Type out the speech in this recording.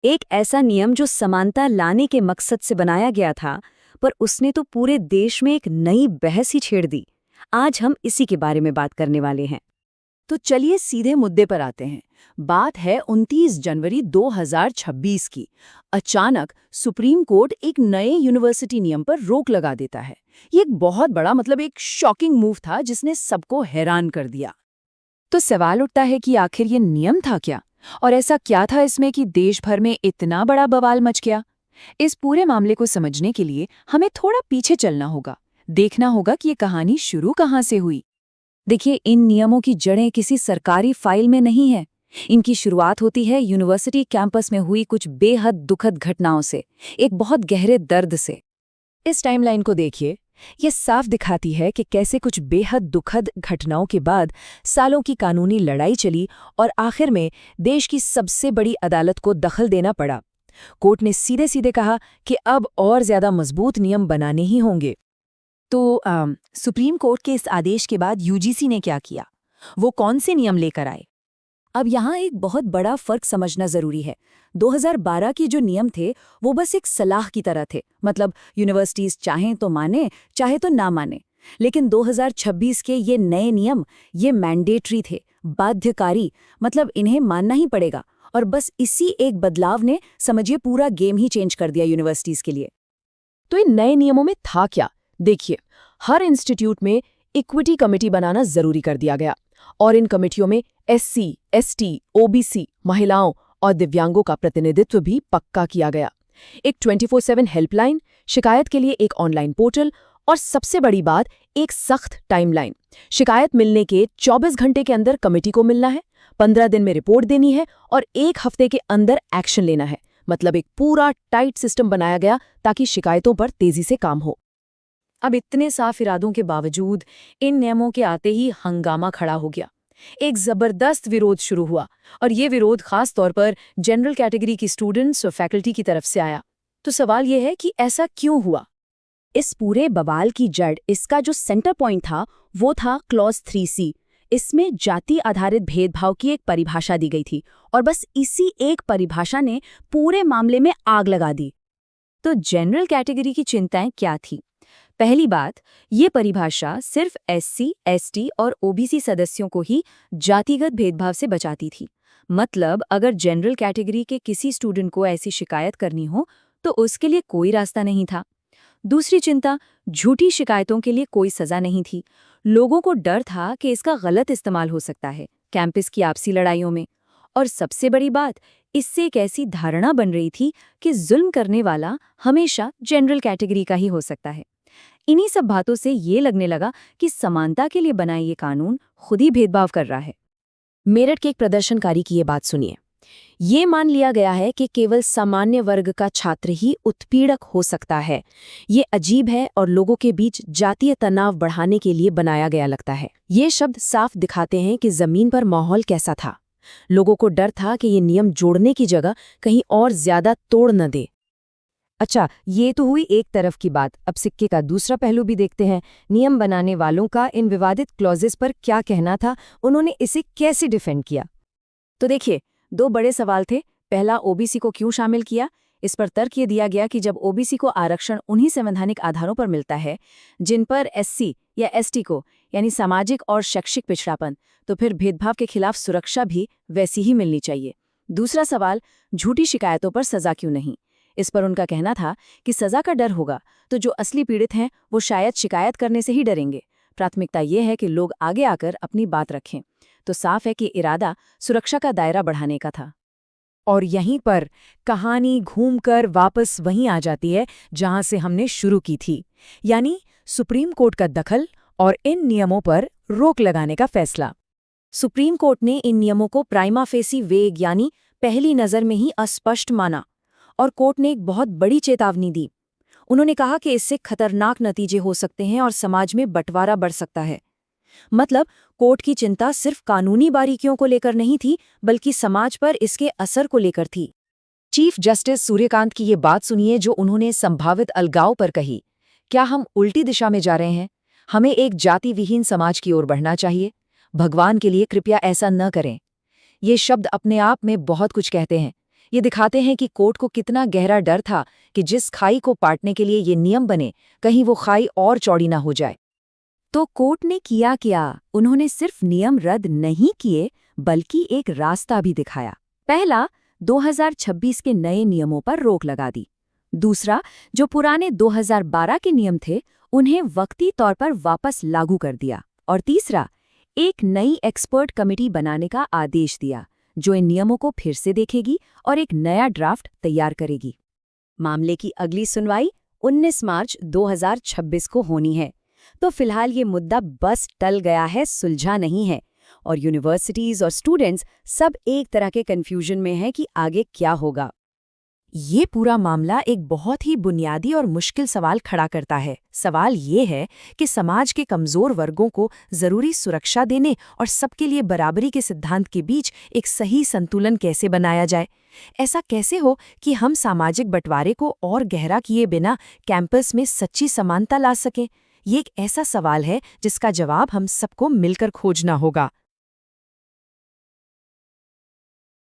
एक ऐसा नियम जो समानता लाने के मकसद से बनाया गया था, पर उसने तो पूरे देश में एक नई बहस ही छेड़ दी। आज हम इसी के बारे में बात करने वाले हैं। तो चलिए सीधे मुद्दे पर आते हैं। बात है 29 जनवरी 2026 की। अचानक सुप्रीम कोर्ट एक नए यूनिवर्सिटी नियम पर रोक लगा देता है। ये एक बहुत बड़ा एक शॉकिंग मूव था जिसने सबको हैरान कर दिया। तो सवाल उठता है कि आखिर ये नियम था क्या? और ऐसा क्या था इसमें कि देश भर में इतना बड़ा बवाल मच गया? इस पूरे मामले को समझने के लिए हमें थोड़ा पीछे चलना होगा। देखना होगा कि ये कहानी शुरू कहाँ से हुई। देखिए, इन नियमों की जड़ें किसी सरकारी फाइल में नहीं है। इनकी शुरुआत होती है यूनिवर्सिटी कैंपस में हुई कुछ बेहद दुखद घटनाओं से, एक बहुत गहरे दर्द से। इस टाइमलाइन को देखिए। ये साफ दिखाती है कि कैसे कुछ बेहद दुखद घटनाओं के बाद सालों की कानूनी लड़ाई चली और आखिर में देश की सबसे बड़ी अदालत को दखल देना पड़ा। कोर्ट ने सीधे सीधे कहा कि अब और ज्यादा मजबूत नियम बनाने ही होंगे। तो सुप्रीम कोर्ट के इस आदेश के बाद यूजीसी ने क्या किया? वो कौन से नियम लेकर आए? अब यहाँ एक बहुत बड़ा फर्क समझना जरूरी है। 2012 के जो नियम थे वो बस एक सलाह की तरह थे, मतलब यूनिवर्सिटीज चाहें तो माने चाहे तो ना माने। लेकिन 2026 के ये नए नियम ये मैंडेटरी थे, बाध्यकारी, मतलब इन्हें मानना ही पड़ेगा। और बस इसी एक बदलाव ने समझिए पूरा गेम ही चेंज कर दिया यूनिवर्सिटीज के लिए। तो इन नए नियमों में था क्या? देखिए, हर इंस्टीट्यूट में इक्विटी कमेटी बनाना जरूरी कर दिया गया और इन कमेटियों में एससी, एसटी, ओबीसी, महिलाओं और दिव्यांगों का प्रतिनिधित्व भी पक्का किया गया। एक 24/7 हेल्पलाइन, शिकायत के लिए एक ऑनलाइन पोर्टल और सबसे बड़ी बात, एक सख्त टाइमलाइन। शिकायत मिलने के 24 घंटे के अंदर कमेटी को मिलना है, 15 दिन में रिपोर्ट देनी है और 1 हफ्ते के अंदर एक्शन लेना है। मतलब एक पूरा टाइट सिस्टम बनाया गया ताकि शिकायतों पर तेजी से काम हो। अब इतने साफ इरादों के बावजूद इन नियमों के आते ही हंगामा खड़ा हो गया। एक जबरदस्त विरोध शुरू हुआ और ये विरोध खास तौर पर जनरल कैटेगरी की स्टूडेंट्स और फैकल्टी की तरफ से आया। तो सवाल ये है कि ऐसा क्यों हुआ? इस पूरे बवाल की जड़, इसका जो सेंटर पॉइंट था वो था क्लॉज 3C। इसमें जाति आधारित भेदभाव की एक परिभाषा दी गई थी और बस इसी एक परिभाषा ने पूरे मामले में आग लगा दी। तो जनरल कैटेगरी की चिंताएं क्या थी? पहली बात, ये परिभाषा सिर्फ एससी, एसटी और ओबीसी सदस्यों को ही जातिगत भेदभाव से बचाती थी। मतलब अगर जनरल कैटेगरी के किसी स्टूडेंट को ऐसी शिकायत करनी हो तो उसके लिए कोई रास्ता नहीं था। दूसरी चिंता, झूठी शिकायतों के लिए कोई सजा नहीं थी। लोगों को डर था कि इसका गलत इस्तेमाल हो सकता है कैंपस की आपसी लड़ाइयों में। और सबसे बड़ी बात, इससे एक ऐसी धारणा बन रही थी कि जुल्म करने वाला हमेशा जनरल कैटेगरी का ही हो सकता है। इन्हीं सब बातों से ये लगने लगा कि समानता के लिए बनाई ये कानून खुद ही भेदभाव कर रहा है। मेरठ के एक प्रदर्शनकारी की ये बात सुनिए। ये मान लिया गया है कि केवल सामान्य वर्ग का छात्र ही उत्पीड़क हो सकता है। ये अजीब है और लोगों के बीच जातीय तनाव बढ़ाने के लिए बनाया गया लगता है। ये शब्द साफ दिखाते हैं कि जमीन पर माहौल कैसा था। लोगों को डर था कि ये नियम जोड़ने की जगह कहीं और ज्यादा तोड़ न दे। अच्छा, ये तो हुई एक तरफ की बात। अब सिक्के का दूसरा पहलू भी देखते हैं। नियम बनाने वालों का इन विवादित क्लॉजेस पर क्या कहना था, उन्होंने इसे कैसे डिफेंड किया? तो देखिए, 2 बड़े सवाल थे। पहला, ओबीसी को क्यों शामिल किया? इस पर तर्क ये दिया गया कि जब ओबीसी को आरक्षण उन्हीं संवैधानिक आधारों पर मिलता है जिन पर एससी या एसटी को, यानी सामाजिक और शैक्षिक पिछड़ापन, तो फिर भेदभाव के खिलाफ सुरक्षा भी वैसी ही मिलनी चाहिए। दूसरा सवाल, झूठी शिकायतों पर सजा क्यों नहीं? इस पर उनका कहना था कि सजा का डर होगा तो जो असली पीड़ित हैं वो शायद शिकायत करने से ही डरेंगे। प्राथमिकता ये है कि लोग आगे आकर अपनी बात रखें। तो साफ है कि इरादा सुरक्षा का दायरा बढ़ाने का था। और यहीं पर कहानी घूमकर वापस वहीं आ जाती है जहां से हमने शुरू की थी, यानी सुप्रीम कोर्ट का दखल और इन नियमों पर रोक लगाने का फैसला। सुप्रीम कोर्ट ने इन नियमों को प्राइमा फेसी वेग, यानी पहली नज़र में ही अस्पष्ट माना और कोर्ट ने एक बहुत बड़ी चेतावनी दी। उन्होंने कहा कि इससे खतरनाक नतीजे हो सकते हैं और समाज में बंटवारा बढ़ सकता है। मतलब कोर्ट की चिंता सिर्फ कानूनी बारीकियों को लेकर नहीं थी, बल्कि समाज पर इसके असर को लेकर थी। चीफ जस्टिस सूर्यकांत की ये बात सुनिए जो उन्होंने संभावित अलगाव पर कही। क्या हम उल्टी दिशा में जा रहे हैं? हमें एक जाति विहीन समाज की ओर बढ़ना चाहिए। भगवान के लिए कृपया ऐसा न करें। ये शब्द अपने आप में बहुत कुछ कहते हैं। ये दिखाते हैं कि कोर्ट को कितना गहरा डर था कि जिस खाई को पाटने के लिए ये नियम बने, कहीं वो खाई और चौड़ी ना हो जाए। तो कोर्ट ने किया क्या? उन्होंने सिर्फ नियम रद्द नहीं किए, बल्कि एक रास्ता भी दिखाया। पहला, 2026 के नए नियमों पर रोक लगा दी। दूसरा, जो पुराने 2012 के नियम थे, उन्हें वक्ती तौर पर वापस लागू कर दिया। और तीसरा, एक नई एक्सपर्ट कमेटी बनाने का आदेश दिया, जो इन नियमों को फिर से देखेगी और एक नया ड्राफ्ट तैयार करेगी। मामले की अगली सुनवाई 19 मार्च 2026 को होनी है। तो फिलहाल ये मुद्दा बस टल गया है, सुलझा नहीं है। और यूनिवर्सिटीज और स्टूडेंट्स सब एक तरह के कंफ्यूजन में हैं कि आगे क्या होगा। ये पूरा मामला एक बहुत ही बुनियादी और मुश्किल सवाल खड़ा करता है। सवाल ये है कि समाज के कमज़ोर वर्गों को ज़रूरी सुरक्षा देने और सबके लिए बराबरी के सिद्धांत के बीच एक सही संतुलन कैसे बनाया जाए। ऐसा कैसे हो कि हम सामाजिक बंटवारे को और गहरा किए बिना कैंपस में सच्ची समानता ला सकें। ये एक ऐसा सवाल है जिसका जवाब हम सबको मिलकर खोजना होगा।